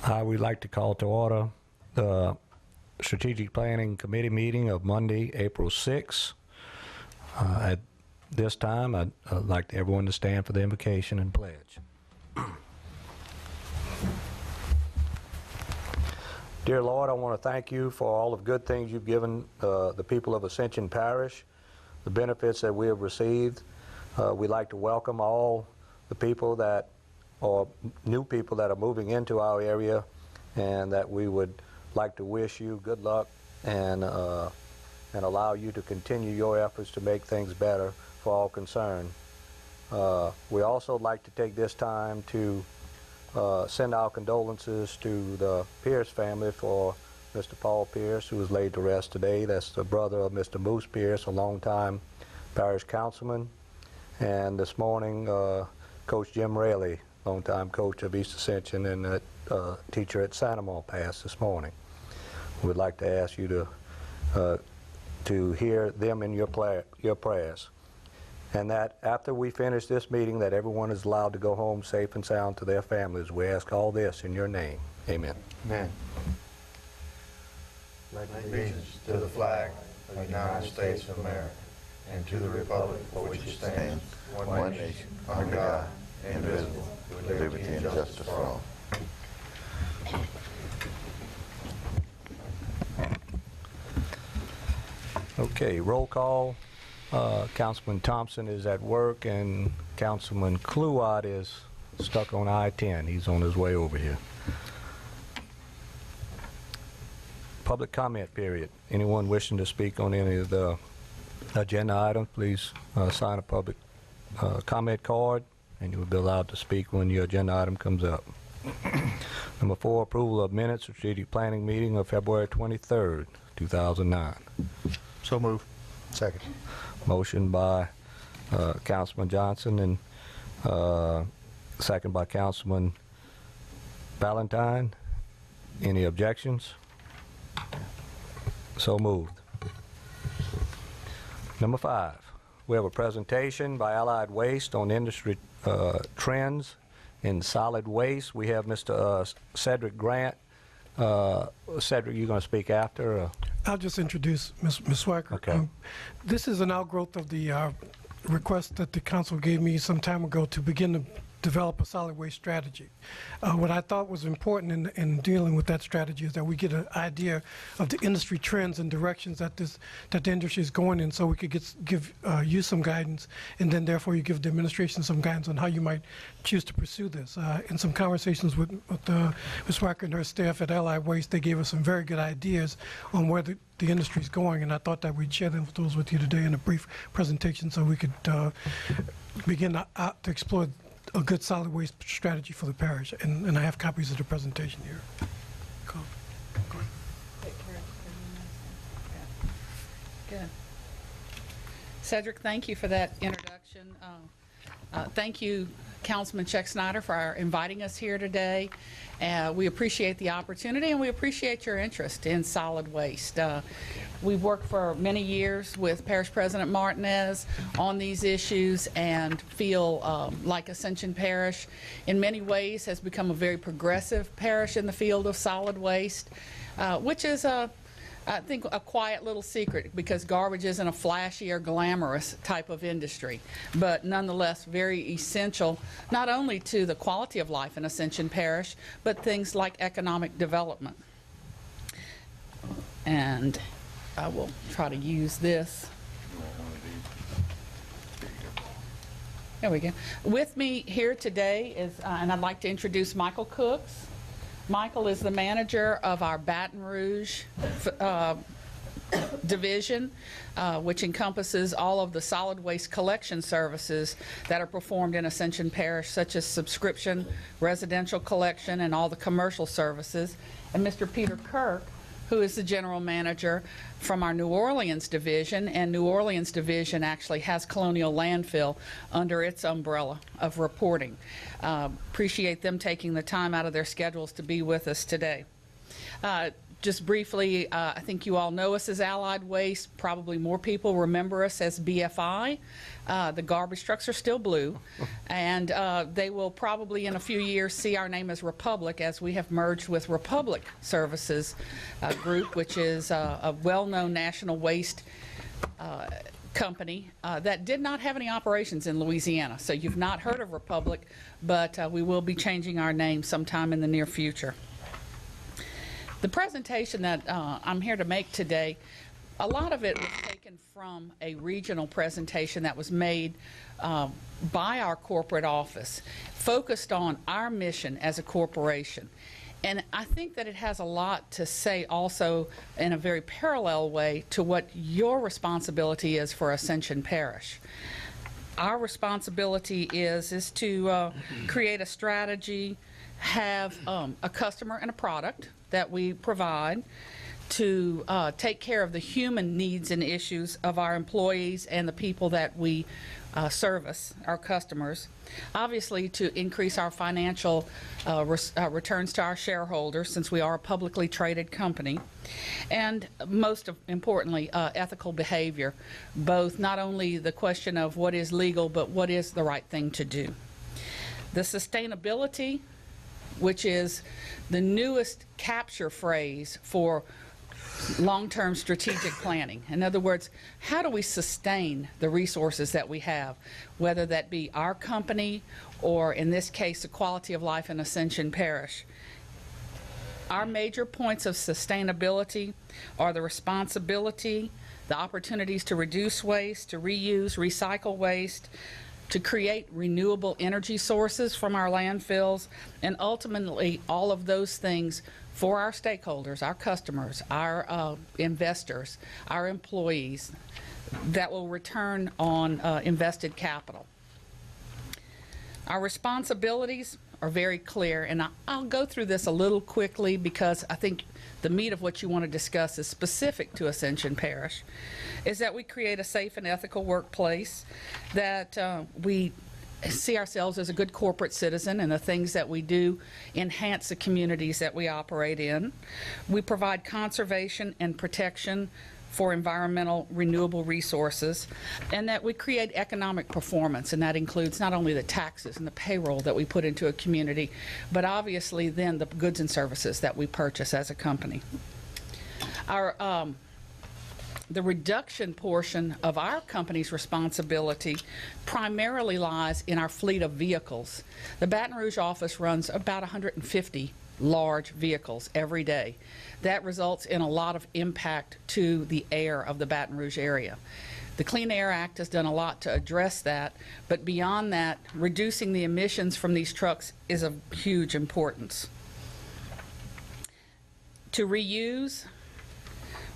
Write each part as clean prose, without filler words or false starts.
I would like to call to order the Strategic Planning Committee meeting of Monday, April 6th. At this time, I'd like everyone to stand for the invocation and pledge. Dear Lord, I want to thank you for all of the good things you've given the people of Ascension Parish, the benefits that we have received. We'd like to welcome all the people that or new people that are moving into our area, and that we would like to wish you good luck and allow you to continue your efforts to make things better for all concerned. We also like to take this time to send our condolences to the Pierce family for Mr. Paul Pierce, who was laid to rest today. That's the brother of Mr. Moose Pierce, a longtime parish councilman. And this morning, Coach Jim Raley, longtime coach of East Ascension and a teacher at Santamon, passed this morning. We'd like to ask you to hear them in your prayers. And that after we finish this meeting, that everyone is allowed to go home safe and sound to their families. We ask all this in your name. Amen. Amen. Pledge allegiance to the flag of the United States of America and to the republic for which it stands, one nation, under God, indivisible, with liberty and justice for all. Okay, roll call. Councilman Thompson is at work, and Councilman Kluwat is stuck on I-10. He's on his way over here. Public comment period. Anyone wishing to speak on any of the agenda items, please sign a public comment card, and you will be allowed to speak when your agenda item comes up. Number 4, approval of minutes, strategic planning meeting of February 23rd, 2009. So move. Second. Motion by Councilman Johnson and second by Councilman Valentine. Any objections? So moved. Number 5, we have a presentation by Allied Waste on industry trends in solid waste. We have Mr. Cedric Grant. Cedric, you going to speak after? Or? I'll just introduce Ms. Swacker. Okay. This is an outgrowth of the request that the council gave me some time ago to begin to develop a solid waste strategy. What I thought was important in dealing with that strategy is that we get an idea of the industry trends and directions that the industry is going in, so we could give you some guidance, and then therefore you give the administration some guidance on how you might choose to pursue this. In some conversations with Ms. Wacker and her staff at Allied Waste, they gave us some very good ideas on where the industry is going, and I thought that we'd share those with you today in a brief presentation so we could begin to explore a good solid waste strategy for the parish, and I have copies of the presentation here. Go ahead. Take care of it. Good. Cedric, thank you for that introduction. Thank you, Councilman Chuck Snyder, for inviting us here today. We appreciate the opportunity, and we appreciate your interest in solid waste. We've worked for many years with Parish President Martinez on these issues, and feel like Ascension Parish in many ways has become a very progressive parish in the field of solid waste, which is I think a quiet little secret, because garbage isn't a flashy or glamorous type of industry, but nonetheless very essential, not only to the quality of life in Ascension Parish, but things like economic development. And I will try to use this. There we go. With me here today is, and I'd like to introduce Michael Cooks. Michael is the manager of our Baton Rouge division, which encompasses all of the solid waste collection services that are performed in Ascension Parish, such as subscription, residential collection, and all the commercial services. And Mr. Peter Kirk, who is the general manager from our New Orleans division, and New Orleans division actually has Colonial Landfill under its umbrella of reporting. Appreciate them taking the time out of their schedules to be with us today. Just briefly, I think you all know us as Allied Waste. Probably more people remember us as BFI. The garbage trucks are still blue, and they will probably in a few years see our name as Republic, as we have merged with Republic Services Group, which is a well-known national waste company that did not have any operations in Louisiana. So you've not heard of Republic, but we will be changing our name sometime in the near future. The presentation that I'm here to make today, a lot of it was taken from a regional presentation that was made by our corporate office, focused on our mission as a corporation. And I think that it has a lot to say also in a very parallel way to what your responsibility is for Ascension Parish. Our responsibility is to create a strategy, have a customer and a product that we provide, to take care of the human needs and issues of our employees and the people that we service, our customers. Obviously, to increase our financial returns to our shareholders, since we are a publicly traded company. And most importantly, ethical behavior, both not only the question of what is legal, but what is the right thing to do. The sustainability, which is the newest capture phrase for long-term strategic planning. In other words, how do we sustain the resources that we have, whether that be our company or, in this case, the quality of life in Ascension Parish. Our major points of sustainability are the responsibility, the opportunities to reduce waste, to reuse, recycle waste, to create renewable energy sources from our landfills, and ultimately all of those things for our stakeholders, our customers, our investors, our employees, that will return on invested capital. Our responsibilities are very clear, and I'll go through this a little quickly because I think the meat of what you want to discuss is specific to Ascension Parish, is that we create a safe and ethical workplace, that we see ourselves as a good corporate citizen, and the things that we do enhance the communities that we operate in. We provide conservation and protection for environmental renewable resources, and that we create economic performance, and that includes not only the taxes and the payroll that we put into a community, but obviously then the goods and services that we purchase as a company. The reduction portion of our company's responsibility primarily lies in our fleet of vehicles. The Baton Rouge office runs about 150 large vehicles every day. That results in a lot of impact to the air of the Baton Rouge area. The Clean Air Act has done a lot to address that, but beyond that, reducing the emissions from these trucks is of huge importance. To reuse,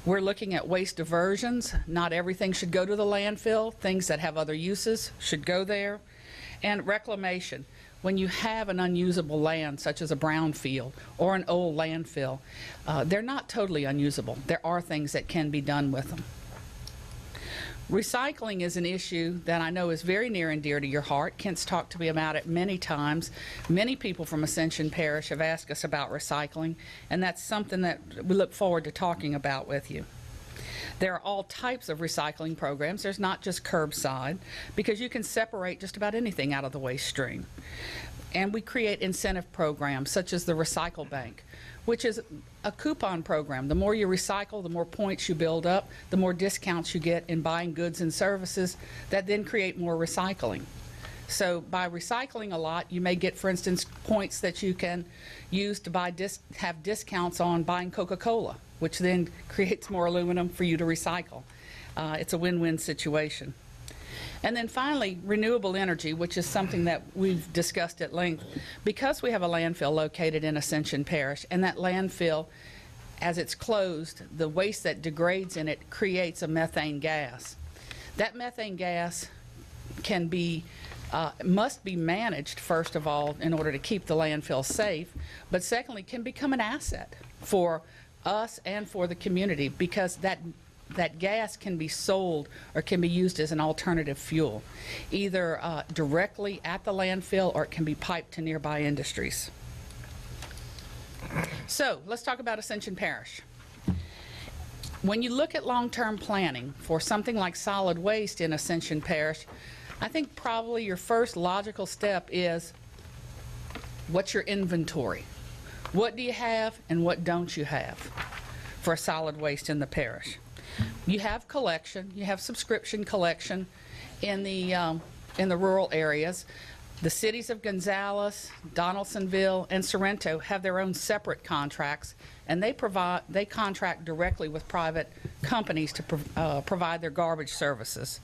we're looking at waste diversions. Not everything should go to the landfill. Things that have other uses should go there. And reclamation. When you have an unusable land, such as a brownfield or an old landfill, they're not totally unusable. There are things that can be done with them. Recycling is an issue that I know is very near and dear to your heart. Kent's talked to me about it many times. Many people from Ascension Parish have asked us about recycling, and that's something that we look forward to talking about with you. There are all types of recycling programs. There's not just curbside, because you can separate just about anything out of the waste stream. And we create incentive programs such as the Recycle Bank, which is a coupon program. The more you recycle, the more points you build up, the more discounts you get in buying goods and services that then create more recycling. So by recycling a lot, you may get, for instance, points that you can use to have discounts on buying Coca-Cola, which then creates more aluminum for you to recycle. It's a win-win situation. And then finally, renewable energy, which is something that we've discussed at length. Because we have a landfill located in Ascension Parish, and that landfill, as it's closed, the waste that degrades in it creates a methane gas. That methane gas can be must be managed, first of all, in order to keep the landfill safe, but secondly, can become an asset for us and for the community, because that gas can be sold or can be used as an alternative fuel, either directly at the landfill, or it can be piped to nearby industries. So let's talk about Ascension Parish. When you look at long-term planning for something like solid waste in Ascension Parish, I think probably your first logical step is, what's your inventory? What do you have and what don't you have for solid waste in the parish? You have collection, you have subscription collection in the rural areas. The cities of Gonzales, Donaldsonville, and Sorrento have their own separate contracts, and they contract directly with private companies to provide their garbage services.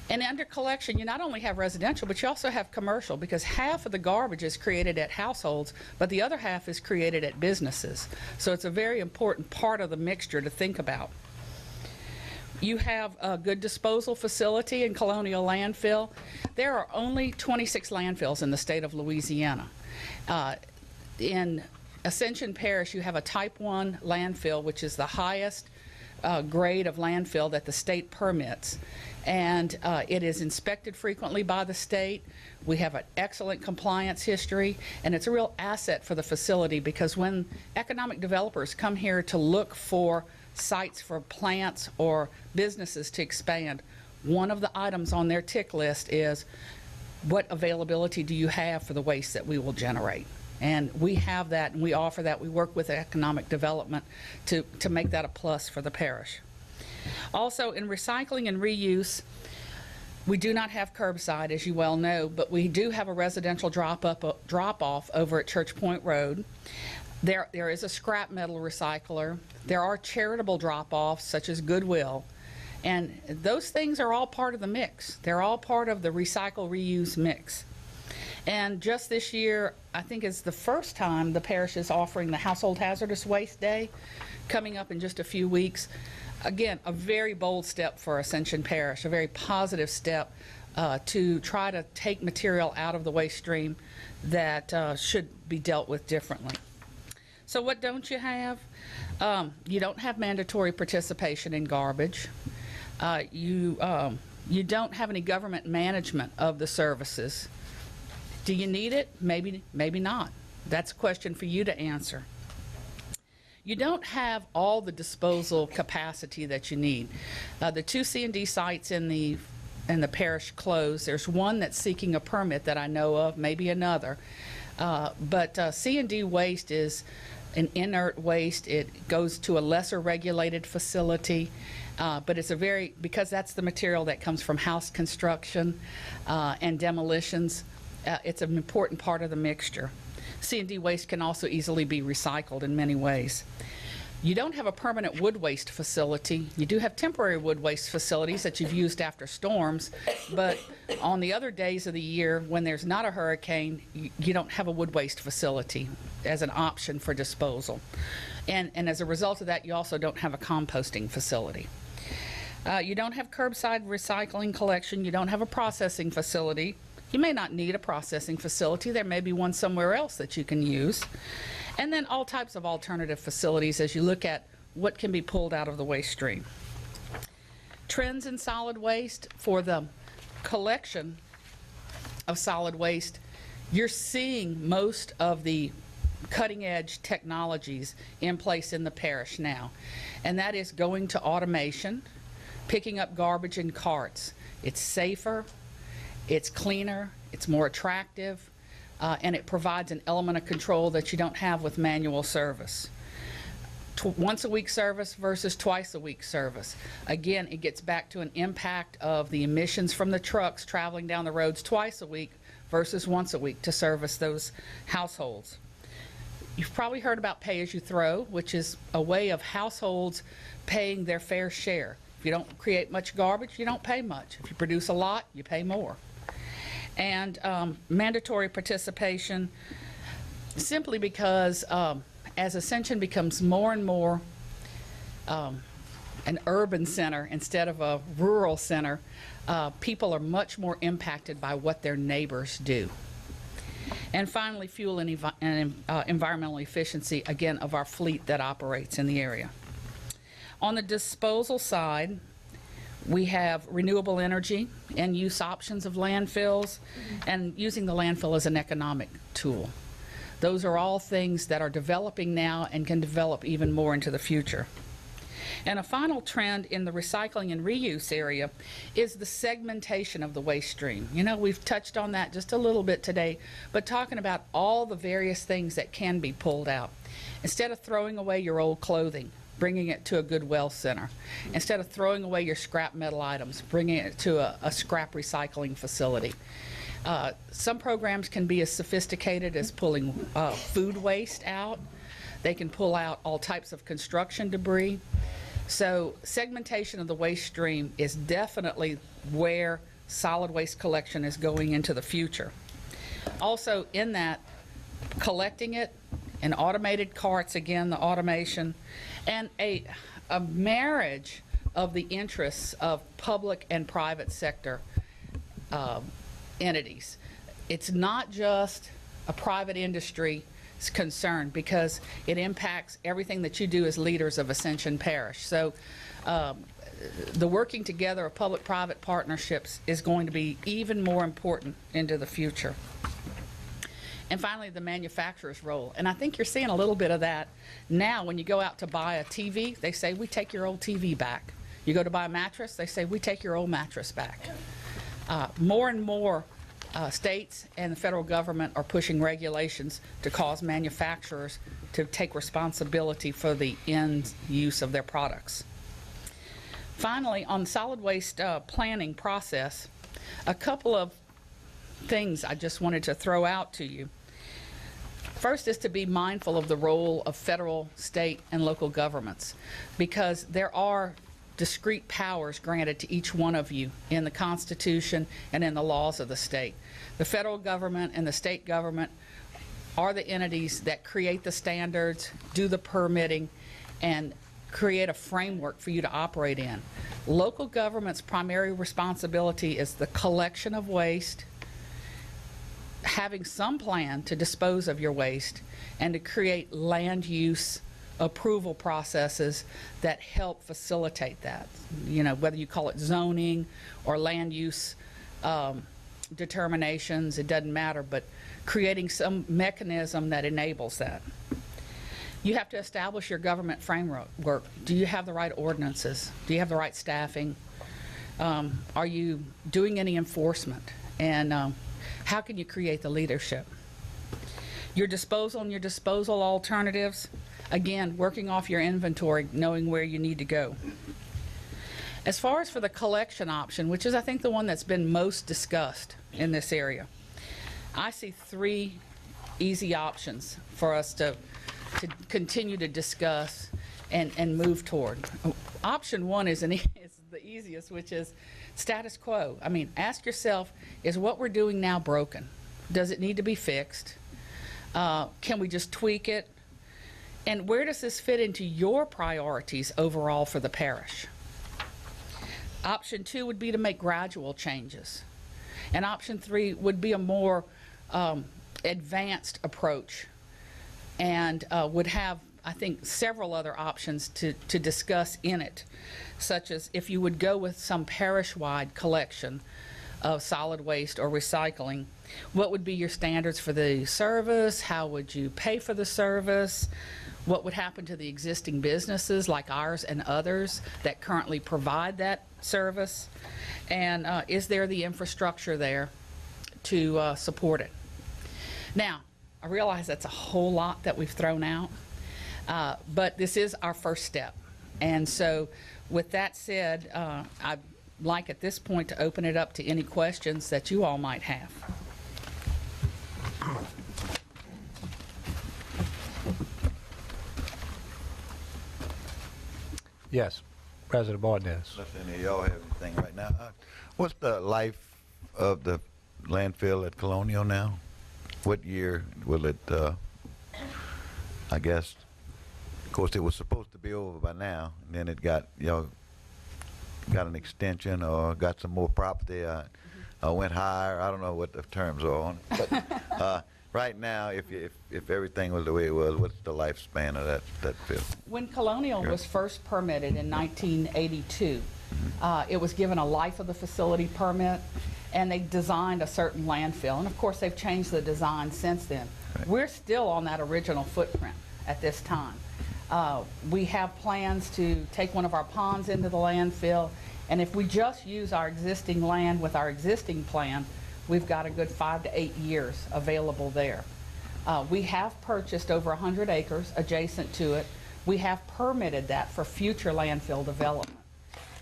And under collection, you not only have residential, but you also have commercial, because half of the garbage is created at households, but the other half is created at businesses. So it's a very important part of the mixture to think about. You have a good disposal facility in Colonial Landfill. There are only 26 landfills in the state of Louisiana. In Ascension Parish, you have a Type 1 landfill, which is the highest grade of landfill that the state permits. And it is inspected frequently by the state. We have an excellent compliance history, and it's a real asset for the facility, because when economic developers come here to look for sites for plants or businesses to expand, one of the items on their tick list is, what availability do you have for the waste that we will generate? And we have that, and we offer that. We work with economic development to make that a plus for the parish. Also, in recycling and reuse, we do not have curbside, as you well know, but we do have a residential drop-off over at Church Point Road. There is a scrap metal recycler. There are charitable drop-offs, such as Goodwill. And those things are all part of the mix. They're all part of the recycle, reuse mix. And just this year, I think it's the first time the parish is offering the Household Hazardous Waste Day, coming up in just a few weeks. Again, a very bold step for Ascension Parish, a very positive step to try to take material out of the waste stream that should be dealt with differently. So what don't you have? You don't have mandatory participation in garbage. You don't have any government management of the services. Do you need it? Maybe not. That's a question for you to answer. You don't have all the disposal capacity that you need. The 2 C&D sites in the parish closed. There's one that's seeking a permit that I know of, maybe another. But C&D waste is an inert waste. It goes to a lesser regulated facility, but it's because that's the material that comes from house construction and demolitions. It's an important part of the mixture. C&D waste can also easily be recycled in many ways. You don't have a permanent wood waste facility. You do have temporary wood waste facilities that you've used after storms, but on the other days of the year when there's not a hurricane, you don't have a wood waste facility as an option for disposal. And as a result of that, you also don't have a composting facility. You don't have curbside recycling collection. You don't have a processing facility. You may not need a processing facility. There may be one somewhere else that you can use. And then all types of alternative facilities as you look at what can be pulled out of the waste stream. Trends in solid waste for the collection of solid waste, you're seeing most of the cutting-edge technologies in place in the parish now. And that is going to automation, picking up garbage in carts. It's safer. It's cleaner, it's more attractive, and it provides an element of control that you don't have with manual service. Once a week service versus twice a week service. Again, it gets back to an impact of the emissions from the trucks traveling down the roads twice a week versus once a week to service those households. You've probably heard about pay-as-you-throw, which is a way of households paying their fair share. If you don't create much garbage, you don't pay much. If you produce a lot, you pay more. And mandatory participation, simply because as Ascension becomes more and more an urban center instead of a rural center, people are much more impacted by what their neighbors do. And finally, fuel and environmental efficiency, again, of our fleet that operates in the area. On the disposal side, we have renewable energy and use options of landfills, and using the landfill as an economic tool. Those are all things that are developing now and can develop even more into the future. And a final trend in the recycling and reuse area is the segmentation of the waste stream. You know, we've touched on that just a little bit today, but talking about all the various things that can be pulled out. Instead of throwing away your old clothing, bringing it to a Goodwill center. Instead of throwing away your scrap metal items, bringing it to a scrap recycling facility. Some programs can be as sophisticated as pulling food waste out. They can pull out all types of construction debris. So segmentation of the waste stream is definitely where solid waste collection is going into the future. Also in that, collecting it in automated carts, again, the automation, and a marriage of the interests of public and private sector entities. It's not just a private industry concern, because it impacts everything that you do as leaders of Ascension Parish. So the working together of public-private partnerships is going to be even more important into the future. And finally, the manufacturer's role. And I think you're seeing a little bit of that now. When you go out to buy a TV, they say, we take your old TV back. You go to buy a mattress, they say, we take your old mattress back. More and more states and the federal government are pushing regulations to cause manufacturers to take responsibility for the end use of their products. Finally, on the solid waste planning process, a couple of things I just wanted to throw out to you. First is to be mindful of the role of federal, state, and local governments, because there are discrete powers granted to each one of you in the Constitution and in the laws of the state. The federal government and the state government are the entities that create the standards, do the permitting, and create a framework for you to operate in. Local government's primary responsibility is the collection of waste, having some plan to dispose of your waste, and to create land use approval processes that help facilitate that. You know, whether you call it zoning or land use determinations, it doesn't matter, but creating some mechanism that enables that. You have to establish your government framework. Do you have the right ordinances? Do you have the right staffing? Are you doing any enforcement? And how can you create the leadership? Your disposal and your disposal alternatives, again, working off your inventory, knowing where you need to go. As far as for the collection option, which is I think the one that's been most discussed in this area, I see three easy options for us to continue to discuss and move toward. Option one is the easiest, which is status quo. I mean, ask yourself, is what we're doing now broken? Does it need to be fixed? Can we just tweak it? And where does this fit into your priorities overall for the parish? Option two would be to make gradual changes. And option three would be a more advanced approach, and would have, I think, several other options to discuss in it, such as if you would go with some parish-wide collection of solid waste or recycling, what would be your standards for the service? How would you pay for the service? What would happen to the existing businesses like ours and others that currently provide that service? And is there the infrastructure there to support it? Now, I realize that's a whole lot that we've thrown out, but this is our first step. And so with that said, I'd like at this point to open it up to any questions that you all might have. Yes, President Martinez. Unless any of y'all have anything right now. What's the life of the landfill at Colonial now? What year will it, I guess, of course, it was supposed to be over by now, and then it got, y'all got an extension or got some more property, went higher. I don't know what the terms are on it. But right now, if everything was the way it was, what's the lifespan of that field? When Colonial was first permitted in 1982, it was given a life of the facility permit, and they designed a certain landfill. And of course, they've changed the design since then. Right. We're still on that original footprint at this time. We have plans to take one of our ponds into the landfill, and if we just use our existing land with our existing plan, we've got a good 5 to 8 years available there. We have purchased over 100 acres adjacent to it. We have permitted that for future landfill development.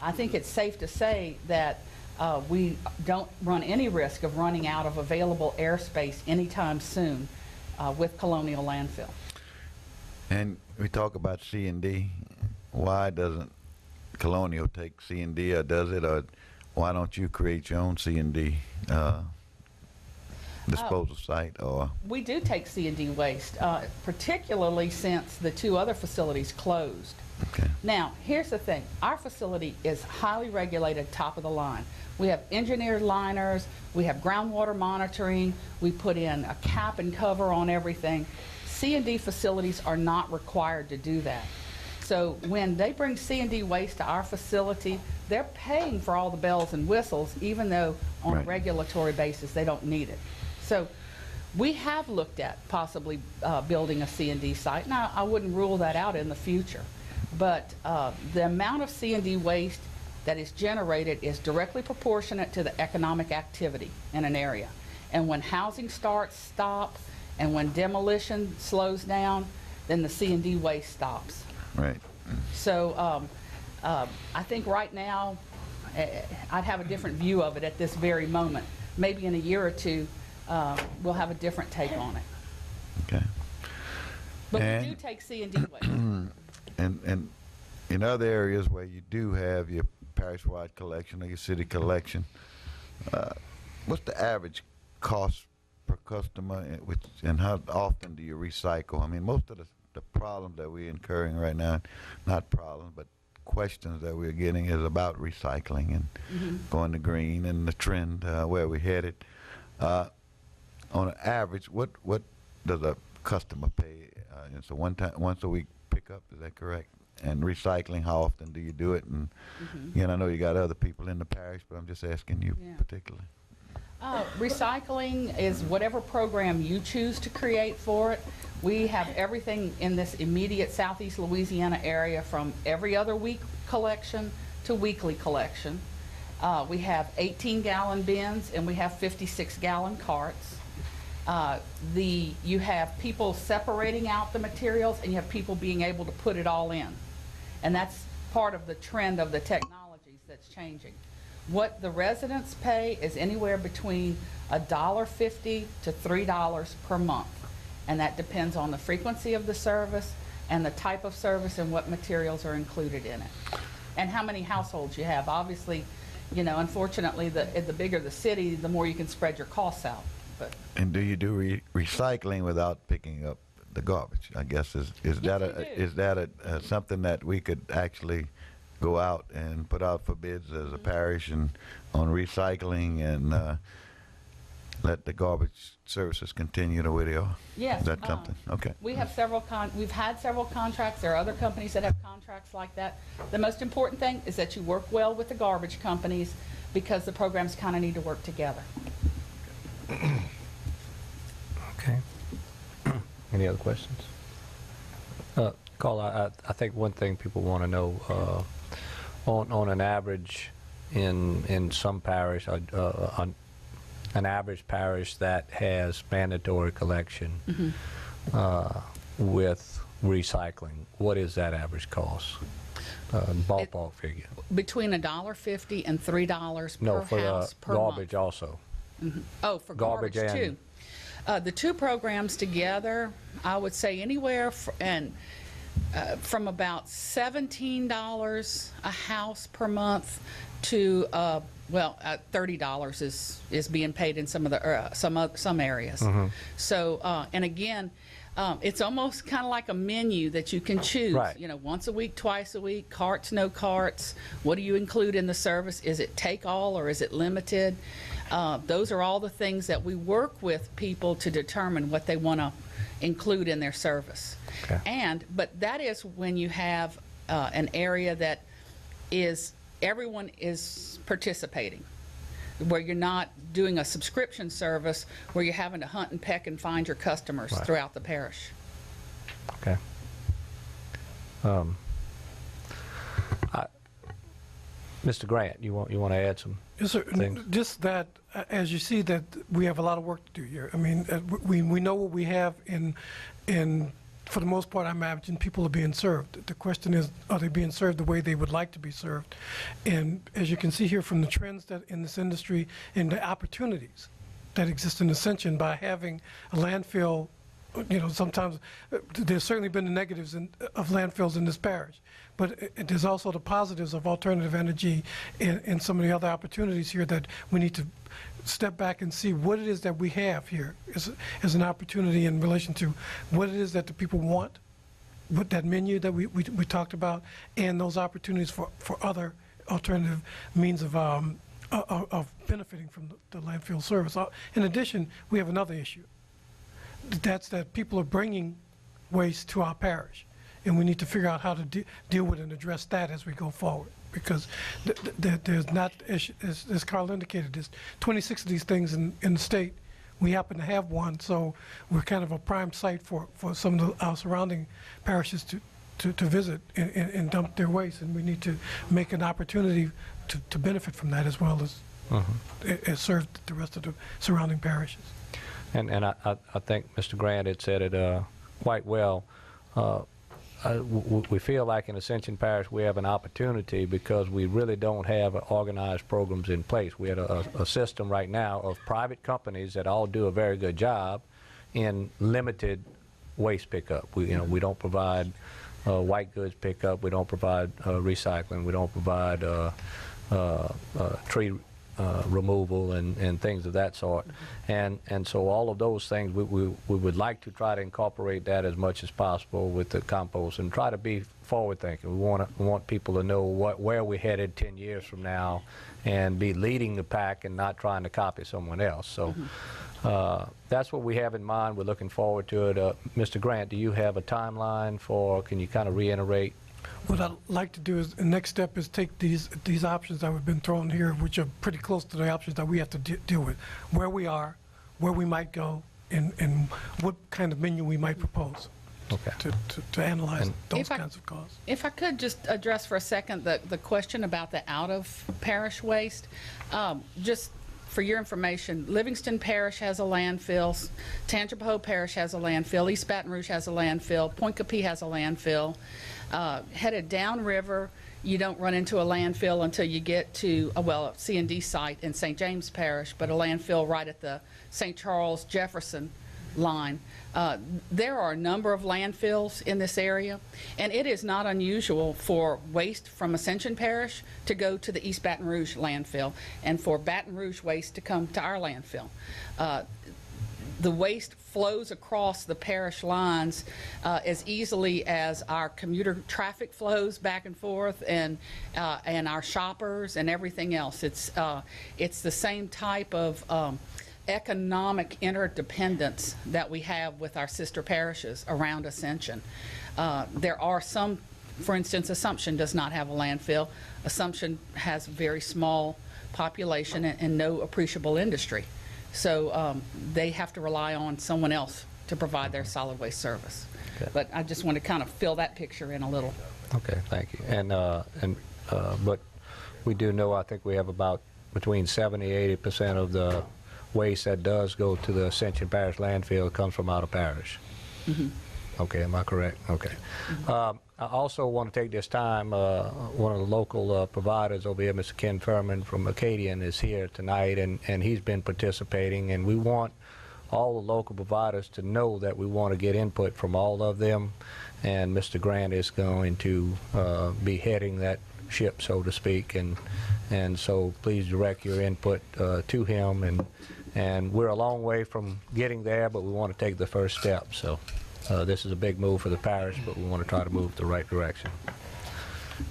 I think it's safe to say that we don't run any risk of running out of available airspace anytime soon with Colonial Landfill. And we talk about C&D. Why doesn't Colonial take C&D, or does it? Or why don't you create your own C&D disposal site? Or We do take C&D waste, particularly since the 2 other facilities closed. okay, Now, here's the thing. Our facility is highly regulated, top of the line. We have engineered liners, we have groundwater monitoring, we put in a cap and cover on everything. C&D facilities are not required to do that. So when they bring C&D waste to our facility, they're paying for all the bells and whistles, even though on a Right. regulatory basis they don't need it. So we have looked at possibly building a C&D site. Now, I wouldn't rule that out in the future, but the amount of C&D waste that is generated is directly proportionate to the economic activity in an area. And when housing starts stop, and when demolition slows down, then the C&D waste stops. right. So I think right now, I'd have a different view of it at this very moment. Maybe in a year or two, we'll have a different take on it. Okay. But we And- do take C&D waste. And in other areas where you do have your parish-wide collection or your city collection, what's the average cost per customer, and how often do you recycle? I mean, most of the problems that we're incurring right now, not problems, but questions that we're getting is about recycling and going to green and the trend where we're headed. On an average, what does a customer pay? It's a once a week pickup, is that correct? And recycling, how often do you do it? And again, I know you got other people in the parish, but I'm just asking you Yeah. particularly. Recycling is whatever program you choose to create for it. We have everything in this immediate Southeast Louisiana area, from every other week collection to weekly collection. We have 18-gallon bins and we have 56-gallon carts. You have people separating out the materials, and you have people being able to put it all in. And that's part of the trend of the technologies that's changing. What the residents pay is anywhere between $1.50 to $3 per month. And that depends on the frequency of the service and the type of service and what materials are included in it. And how many households you have. Obviously, you know, unfortunately, the bigger the city, the more you can spread your costs out. But And do you do recycling without picking up the garbage? I guess is that something that we could actually go out and put out for bids as a parish and on recycling and let the garbage services continue the way they are? yes, Is that something? Okay. we have we've had several contracts. There are other companies that have contracts like that. The most important thing is that you work well with the garbage companies, because the programs kind of need to work together. Okay. Any other questions? Carl, I think one thing people want to know, on an average in some parish, an average parish that has mandatory collection with recycling, what is that average cost? Ballpark figure. Between $1.50 and $3 No, per for house the per garbage month. also. Oh, for Garbage garbage and- too. The two programs together, I would say anywhere from about $17 a house per month to $30 is being paid in some of the some areas. So and again, it's almost kind of like a menu that you can choose. Right. You know, once a week, twice a week, carts, no carts. What do you include in the service? Is it take all or is it limited? Those are all the things that we work with people to determine what they want to include in their service. Okay. But that is when you have an area that everyone is participating, where you're not doing a subscription service where you're having to hunt and peck and find your customers Right. throughout the parish. Okay. Mr. Grant, you want to add some Yes, sir. things? Just that, as you see, that we have a lot of work to do here. I mean, we know what we have, and for the most part, I imagine people are being served. The question is, are they being served the way they would like to be served? And as you can see here from the trends that in this industry and the opportunities that exist in Ascension by having a landfill, you know, sometimes there's certainly been the negatives of landfills in this parish, but there's also the positives of alternative energy and some of the other opportunities here that we need to step back and see what it is that we have here as an opportunity in relation to what it is that the people want, what that menu that we talked about, and those opportunities for other alternative means of benefiting from the landfill service. In addition, we have another issue. That's that people are bringing waste to our parish, and we need to figure out how to deal with and address that as we go forward. Because there's not, as Carl indicated, there's 26 of these things in the state. We happen to have one, so we're kind of a prime site for some of our surrounding parishes to visit and dump their waste, and we need to make an opportunity to benefit from that as well as serve the rest of the surrounding parishes. And I think Mr. Grant had said it quite well. We feel like in Ascension Parish we have an opportunity because we really don't have organized programs in place. We have a system right now of private companies that all do a very good job in limited waste pickup. We don't provide white goods pickup. We don't provide recycling. We don't provide tree removal and things of that sort. And so all of those things, we would like to try to incorporate that as much as possible with the compost and try to be forward thinking. We want people to know where we're headed 10 years from now and be leading the pack and not trying to copy someone else. So that's what we have in mind. We're looking forward to it. Mr. Grant, do you have a timeline can you kind of reiterate? What I'd like to do is, the next step is take these options that have been thrown here, which are pretty close to the options that we have to deal with, where we are, where we might go, and what kind of menu we might propose to analyze those kinds of costs. If I could just address for a second the question about the out-of-parish waste. Just for your information, Livingston Parish has a landfill, Tangipahoa Parish has a landfill, East Baton Rouge has a landfill, Point Capee has a landfill. Headed downriver, you don't run into a landfill until you get to a C&D site in St. James Parish, but a landfill right at the St. Charles Jefferson line. There are a number of landfills in this area, and it is not unusual for waste from Ascension Parish to go to the East Baton Rouge landfill and for Baton Rouge waste to come to our landfill. The waste flows across the parish lines as easily as our commuter traffic flows back and forth, and our shoppers and everything else. It's the same type of economic interdependence that we have with our sister parishes around Ascension. There are some, for instance, Assumption does not have a landfill. Assumption has a very small population and no appreciable industry. So they have to rely on someone else to provide their solid waste service. Okay. But I just want to kind of fill that picture in a little. Okay, thank you. But we do know, I think we have about between 70–80% of the waste that does go to the Ascension Parish landfill comes from out of parish. Okay, am I correct? Okay. I also want to take this time, one of the local providers over here, Mr. Ken Furman from Acadian, is here tonight, and he's been participating, and we want all the local providers to know that we want to get input from all of them, and Mr. Grant is going to be heading that ship, so to speak, and so please direct your input to him, and we're a long way from getting there, but we want to take the first step. So this is a big move for the parish, but we want to try to move the right direction.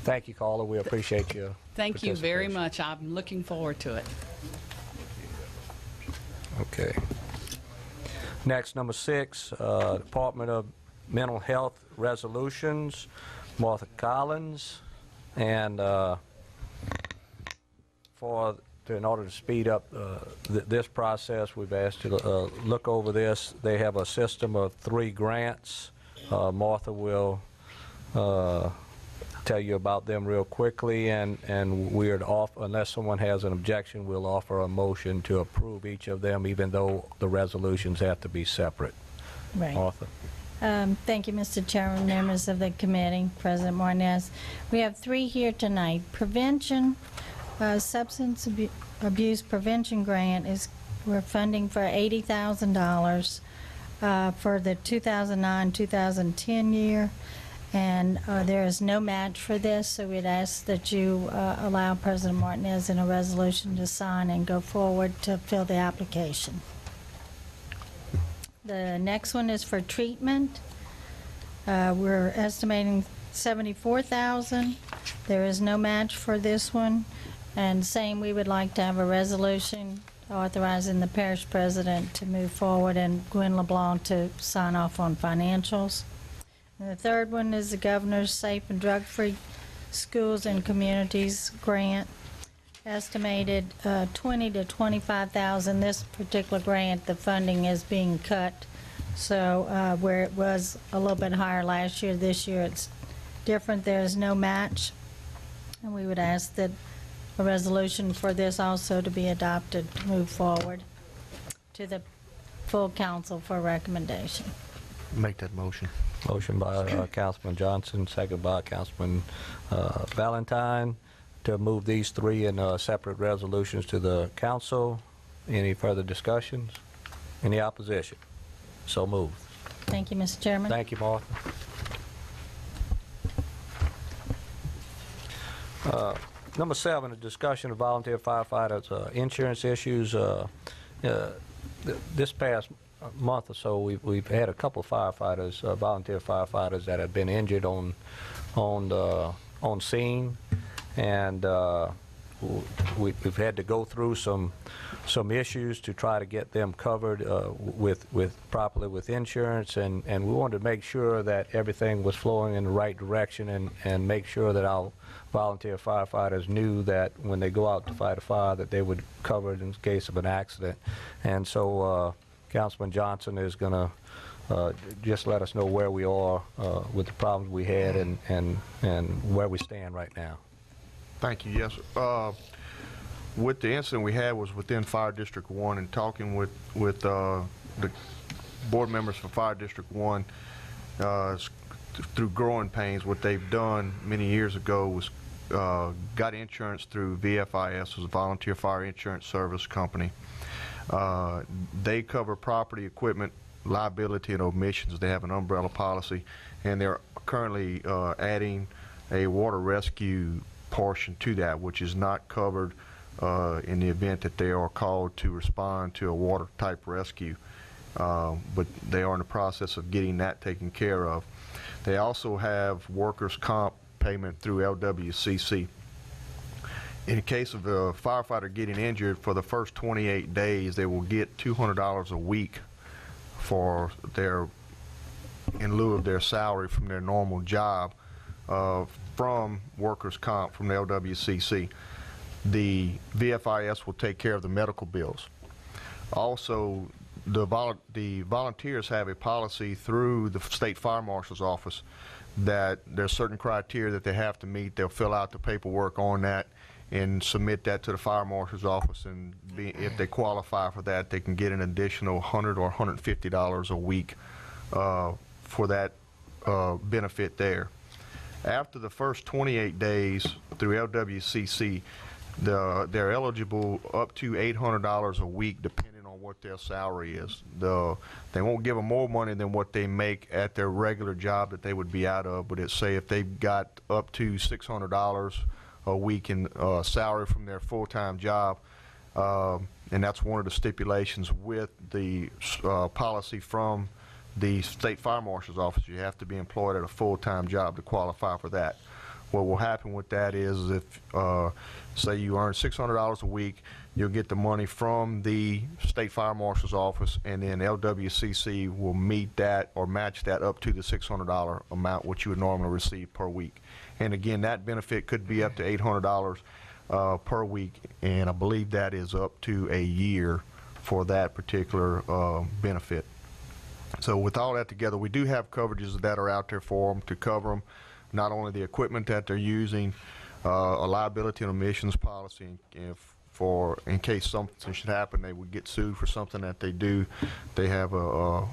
Thank you, caller. We appreciate your Thank you very much. I'm looking forward to it. Okay. Next, number 6, Department of Mental Health Resolutions, Martha Collins, and in order to speed up this process, we've asked you to look over this. They have a system of 3 grants. Martha will tell you about them real quickly, and we're off, unless someone has an objection, we'll offer a motion to approve each of them, even though the resolutions have to be separate. Right. Martha? Thank you, Mr. Chairman, members of the committee, President Martinez. We have 3 here tonight. Prevention, substance abuse prevention grant we're funding for $80,000 for the 2009-2010 year. And there is no match for this, so we'd ask that you allow President Martinez in a resolution to sign and go forward to fill the application. The next one is for treatment. We're estimating $74,000. There is no match for this one. And same, we would like to have a resolution authorizing the parish president to move forward and Gwen LeBlanc to sign off on financials. And the third one is the Governor's Safe and Drug-Free Schools and Communities Grant, estimated $20,000 to $25,000. This particular grant, the funding is being cut, so where it was a little bit higher last year, this year it's different. There is no match, and we would ask that a resolution for this also to be adopted to move forward to the full council for recommendation. Make that motion. Motion by Councilman Johnson, second by Councilman Valentine, to move these 3 in separate resolutions to the council. Any further discussions? Any opposition? So moved. Thank you, Mr. Chairman. Thank you, Martha. Number 7, a discussion of volunteer firefighters' insurance issues. This past month or so, we've had a couple of firefighters, volunteer firefighters, that have been injured on scene, and we've had to go through some issues to try to get them covered properly with insurance, and we wanted to make sure that everything was flowing in the right direction, and make sure that our volunteer firefighters knew that when they go out to fight a fire that they would cover it in case of an accident. And so Councilman Johnson is going to just let us know where we are with the problems we had and where we stand right now. Thank you. Yes. With the incident we had was within Fire District 1, and talking with the board members for Fire District 1 through growing pains, what they've done many years ago was got insurance through VFIS, was a Volunteer Fire Insurance Service company. They cover property, equipment, liability, and omissions. They have an umbrella policy, and they're currently adding a water rescue portion to that, which is not covered in the event that they are called to respond to a water type rescue. But they are in the process of getting that taken care of. They also have workers' comp payment through LWCC. In the case of a firefighter getting injured, for the first 28 days, they will get $200 a week for in lieu of their salary from their normal job from workers' comp from the LWCC. The VFIS will take care of the medical bills. Also, the volunteers have a policy through the State Fire Marshal's office that there's certain criteria that they have to meet. They'll fill out the paperwork on that and submit that to the Fire Marshal's office, and if they qualify for that, they can get an additional $100 or $150 a week for that benefit there. After the first 28 days through LWCC, they're eligible up to $800 a week, depending on what their salary is. They won't give them more money than what they make at their regular job that they would be out of, but it's say if they've got up to $600 a week in salary from their full-time job, and that's one of the stipulations with the policy from the State Fire Marshal's office. You have to be employed at a full-time job to qualify for that. What will happen with that is if, say you earn $600 a week, you'll get the money from the State Fire Marshal's office, and then LWCC will meet that or match that up to the $600 amount which you would normally receive per week. And again, that benefit could be up to $800 per week, and I believe that is up to a year for that particular benefit. So with all that together, we do have coverages that are out there for them to cover them. not only the equipment that they're using, a liability and omissions policy, in case something should happen, they would get sued for something that they do. They have a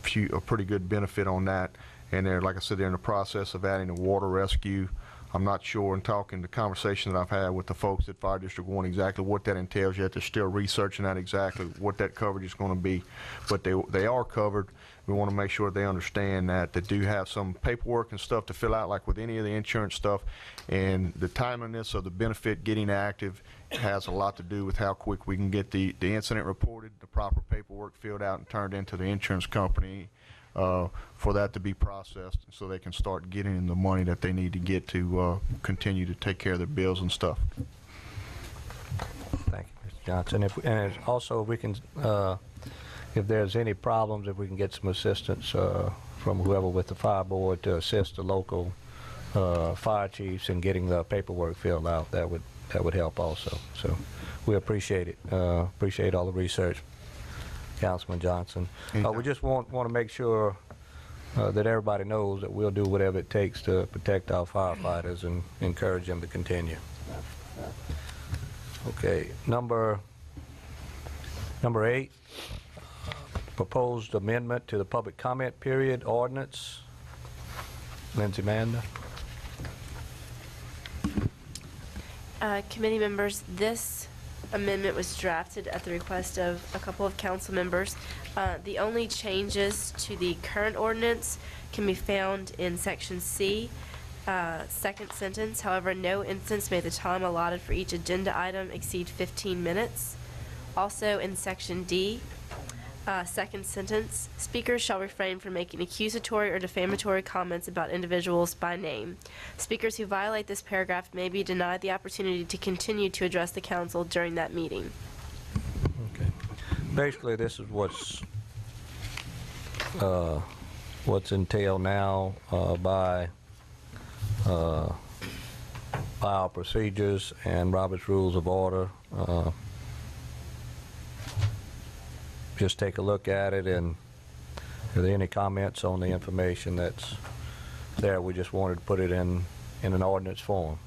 pretty good benefit on that. And they're, like I said, they're in the process of adding a water rescue. I'm not sure, in talking the conversation that I've had with the folks at Fire District 1, exactly what that entails yet. They're still researching that exactly what that coverage is going to be. But they are covered. We want to make sure they understand that they do have some paperwork and stuff to fill out, like with any of the insurance stuff. And the timeliness of the benefit getting active has a lot to do with how quick we can get the incident reported, the proper paperwork filled out and turned into the insurance company, for that to be processed, so they can start getting the money that they need to get to continue to take care of their bills and stuff. Thank you, Mr. Johnson. And also, we can, if there's any problems, if we can get some assistance from whoever with the fire board to assist the local fire chiefs in getting the paperwork filled out, that would help also. So we appreciate it. Appreciate all the research, Councilman Johnson. We just want to make sure that everybody knows that we'll do whatever it takes to protect our firefighters and encourage them to continue. Okay, number 8, proposed amendment to the public comment period ordinance. Lindsay Manda. Committee members, this amendment was drafted at the request of a couple of council members. The only changes to the current ordinance can be found in section C, second sentence. However, no instance may the time allotted for each agenda item exceed 15 minutes. Also in section D, second sentence, speakers shall refrain from making accusatory or defamatory comments about individuals by name. Speakers who violate this paragraph may be denied the opportunity to continue to address the council during that meeting. Okay. Basically, this is what's entailed now by our procedures and Robert's Rules of Order. Just take a look at it, and are there any comments on the information that's there? We just wanted to put it in an ordinance form.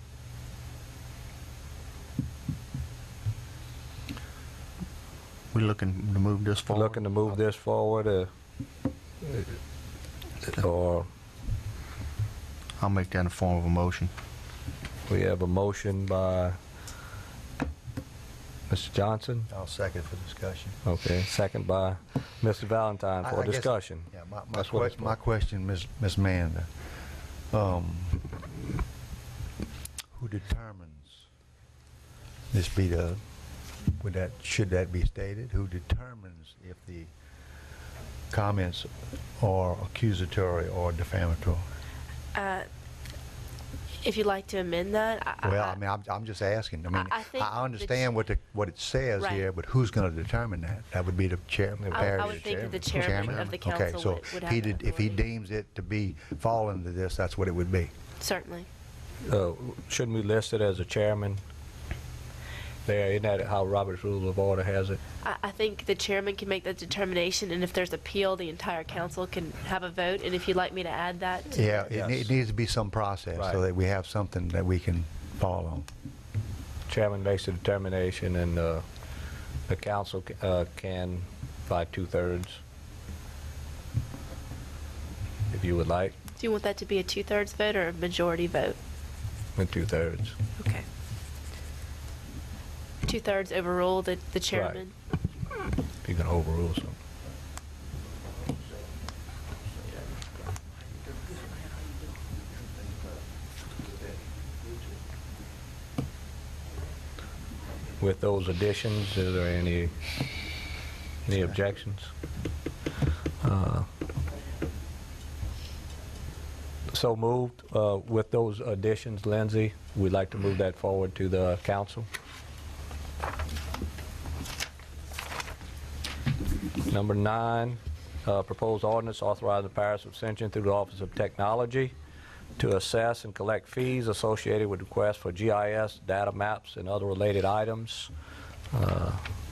We're looking to move this forward. Looking to move this forward, or I'll make that in the form of a motion. we have a motion by Mr. Johnson. I'll second for discussion. Okay, second by Mr. Valentine for I guess- discussion. Yeah, That's what it's my for. question, Ms. Manda, who determines this should that be stated? Who determines if the comments are accusatory or defamatory? If you'd like to amend that, Well, I mean, I'm just asking. I mean, I think I understand what it says Right. here, but who's going to determine that? That would be the chairman. I would think that the chairman of the council Okay, so would have that if he authority. deems it to fall into this, that's what it would be. Certainly. Shouldn't we list it as a chairman? There, isn't that how Robert's Rule of Order has it? I think the chairman can make that determination, and if there's appeal, the entire council can have a vote. And if you'd like me to add that to Yeah, Yes. it needs to be some process Right. so that we have something that we can fall on. Chairman makes a determination, and the council can, by 2/3, if you would like, Do you want that to be a 2/3 vote or a majority vote? with 2/3. Okay. 2/3 overrule the chairman? If you can overrule something. With those additions, is there any objections? So moved. With those additions, Lindsay, we'd like to move that forward to the council. Number 9, proposed ordinance authorizing the Parish of Ascension through the Office of Technology to assess and collect fees associated with requests for GIS, data maps, and other related items.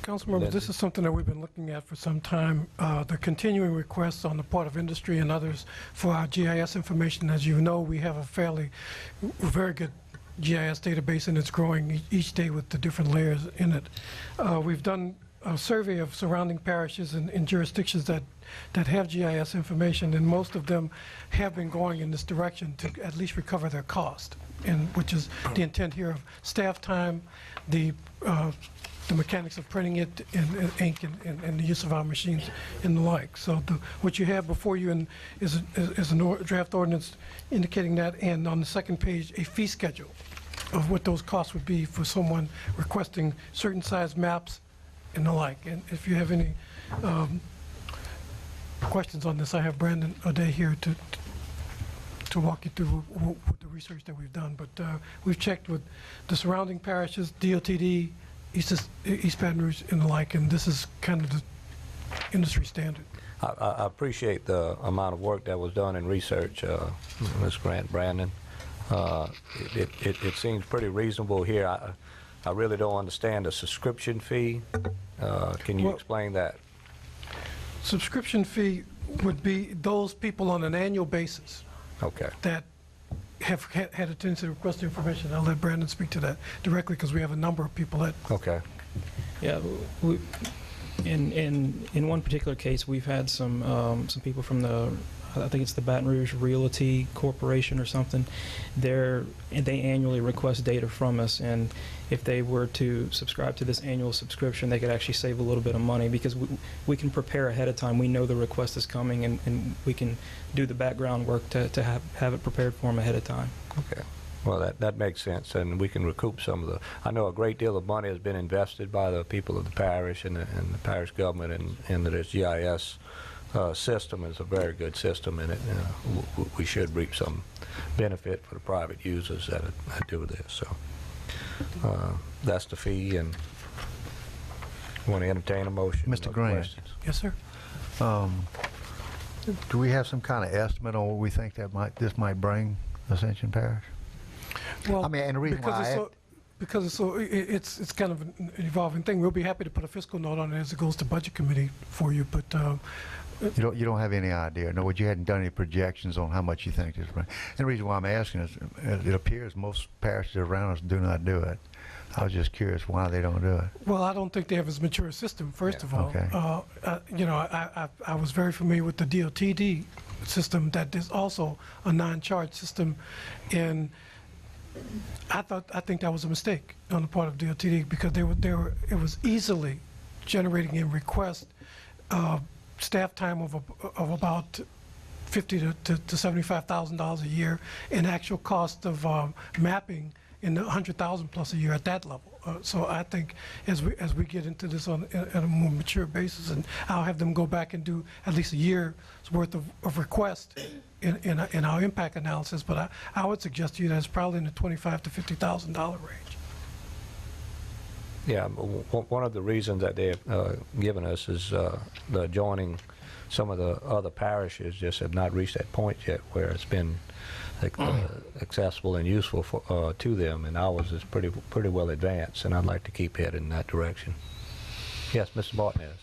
Council members, this is something that we've been looking at for some time. The continuing requests on the part of industry and others for our GIS information. As you know, we have a very good GIS database, and it's growing each day with the different layers in it. We've done a survey of surrounding parishes and jurisdictions that have GIS information, and most of them have been going in this direction to at least recover their cost, and which is the intent here of staff time, the mechanics of printing it in ink and the use of our machines and the like. So what you have before you is a draft ordinance indicating that, and on the second page, a fee schedule of what those costs would be for someone requesting certain size maps and the like. And if you have any questions on this, I have Brandon O'Day here to walk you through the research that we've done. But we've checked with the surrounding parishes, DOTD, East Baton Rouge, and the like, and this is kind of the industry standard. I appreciate the amount of work that was done in research, Ms. Grant, Brandon. It seems pretty reasonable here. I really don't understand the subscription fee. Can you explain that? Subscription fee would be those people on an annual basis that have had a tendency to request the information. I'll let Brandon speak to that directly because we have a number of people that. Okay. Yeah, in one particular case, we've had some people from I think it's the Baton Rouge Realty Corporation or something. They annually request data from us, and if they were to subscribe to this annual subscription, they could actually save a little bit of money because we can prepare ahead of time. We know the request is coming, and we can do the background work to have it prepared for them ahead of time. Okay. Well, that makes sense, and we can recoup some of the. I know a great deal of money has been invested by the people of the parish and the parish government into this GIS system. Is a very good system, and we should reap some benefit for the private users that do this. So that's the fee, and want to entertain a motion. Mr. Grant. Questions? Yes, sir. Do we have some kind of estimate on what we think this might bring Ascension Parish? Well, I mean, and the reason why it's kind of an evolving thing. We'll be happy to put a fiscal note on it as it goes to budget committee for you, but you don't have any idea. No, you hadn't done any projections on how much you think this. And the reason why I'm asking is, it appears most parishes around us do not do it. I was just curious why they don't do it. Well, I don't think they have as mature a system. First of all, okay. You know, I was very familiar with the DOTD system that is also a non-charge system, and I think that was a mistake on the part of DOTD because it was easily generating in request staff time of about $50,000 to $75,000 a year, and actual cost of mapping in the $100,000 plus a year at that level. So I think as we get into this on a more mature basis, and I'll have them go back and do at least a year's worth of requests in our impact analysis, but I would suggest to you that it's probably in the $25,000 to $50,000 range. Yeah, one of the reasons that they've given us is the joining some of the other parishes just have not reached that point yet where it's been accessible and useful to them, and ours is pretty well advanced, and I'd like to keep heading in that direction. Yes, Mr. Martinez.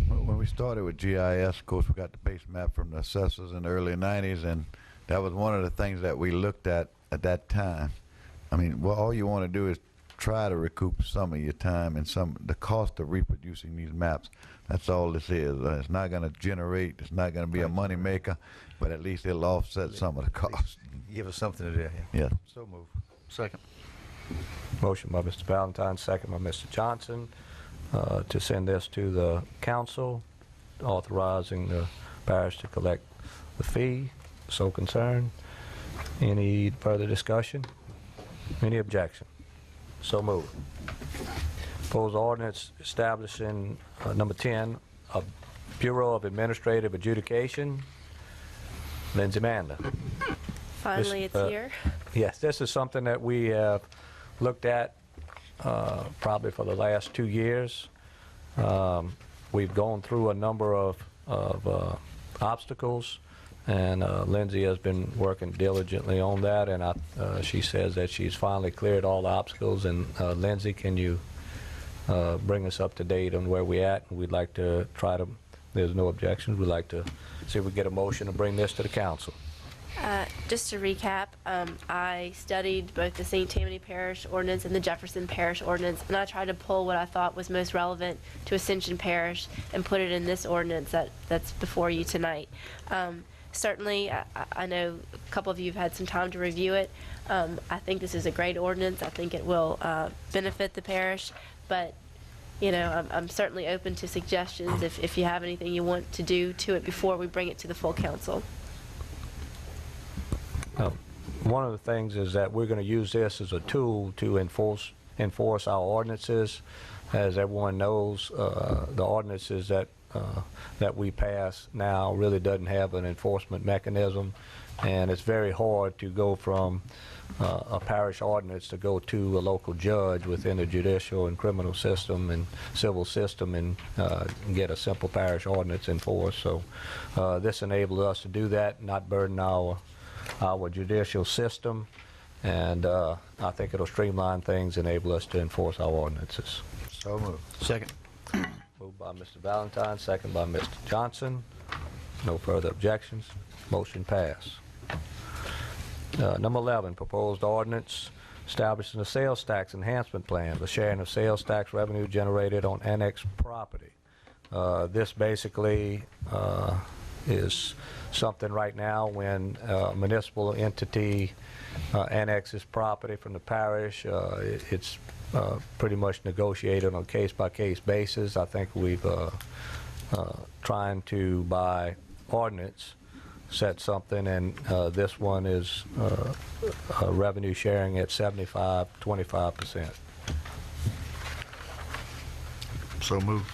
When we started with GIS, of course, we got the base map from the assessors in the early 90s, and that was one of the things that we looked at that time. I mean, well, all you want to do is try to recoup some of your time and the cost of reproducing these maps. That's all this is. It's not going to generate, it's not going to be a money maker, but at least it'll offset some of the cost. Give us something to do. Yeah. So move. Second. Motion by Mr. Valentine, second by Mr. Johnson, to send this to the council, authorizing the parish to collect the fee. So concerned. Any further discussion? Any objection? So moved. Proposed ordinance establishing number 10, a Bureau of Administrative Adjudication. Lindsay Manda. Finally, it's here. Yes, this is something that we have looked at probably for the last 2 years. We've gone through a number of obstacles, and Lindsay has been working diligently on that, and she says that she's finally cleared all the obstacles. And Lindsay, can you bring us up to date on where we're at, and we'd like to try to, there's no objections, we'd like to see if we get a motion to bring this to the council. Just to recap, I studied both the St. Tammany Parish ordinance and the Jefferson Parish ordinance, and I tried to pull what I thought was most relevant to Ascension Parish and put it in this ordinance that's before you tonight. Certainly, I know a couple of you have had some time to review it. I think this is a great ordinance. I think it will benefit the parish, but you know, I'm certainly open to suggestions if you have anything you want to do to it before we bring it to the full council. One of the things is that we're going to use this as a tool to enforce our ordinances. As everyone knows, the ordinances that we pass now really doesn't have an enforcement mechanism, and it's very hard to go from a parish ordinance to go to a local judge within the judicial and criminal system and civil system and get a simple parish ordinance enforced. So this enables us to do that, not burden our judicial system, and I think it'll streamline things, enable us to enforce our ordinances. So moved. Second. Moved by Mr. Valentine, second by Mr. Johnson. No further objections. Motion passed. Number 11, proposed ordinance establishing a sales tax enhancement plan, the sharing of sales tax revenue generated on annexed property. This basically is something right now when a municipal entity annexes property from the parish. It's pretty much negotiated on a case-by-case basis. I think we've trying to, by ordinance, set something, and this one is revenue sharing at 75-25%. So moved.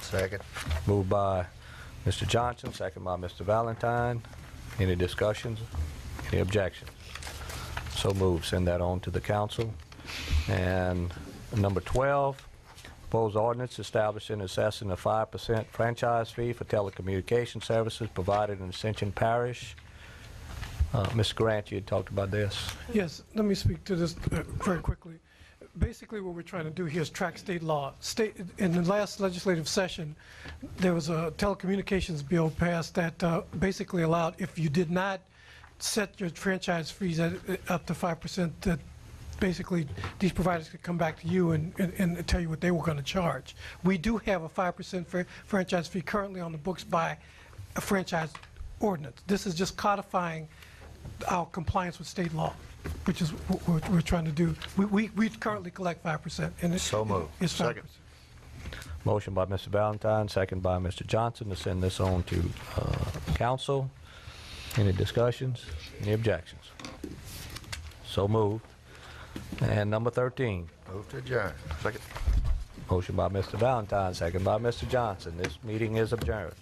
Second. Moved by Mr. Johnson, second by Mr. Valentine. Any discussions? Any objections? So moved. Send that on to the council. And number 12, proposed ordinance establishing and assessing a 5% franchise fee for telecommunication services provided in Ascension Parish. Mr. Grant, you had talked about this. Yes, let me speak to this very quickly. Basically, what we're trying to do here is track state law. In the last legislative session, there was a telecommunications bill passed that basically allowed, if you did not set your franchise fees at up to 5%, that basically these providers could come back to you and tell you what they were going to charge. We do have a 5% franchise fee currently on the books by a franchise ordinance. This is just codifying our compliance with state law, which is what we're trying to do. We currently collect 5%, and it's So moved. It's 5%. Second. Motion by Mr. Valentine, second by Mr. Johnson to send this on to council. Any discussions? Any objections? So moved. And number 13. Move to adjourn. Second. Motion by Mr. Valentine, second by Mr. Johnson. This meeting is adjourned.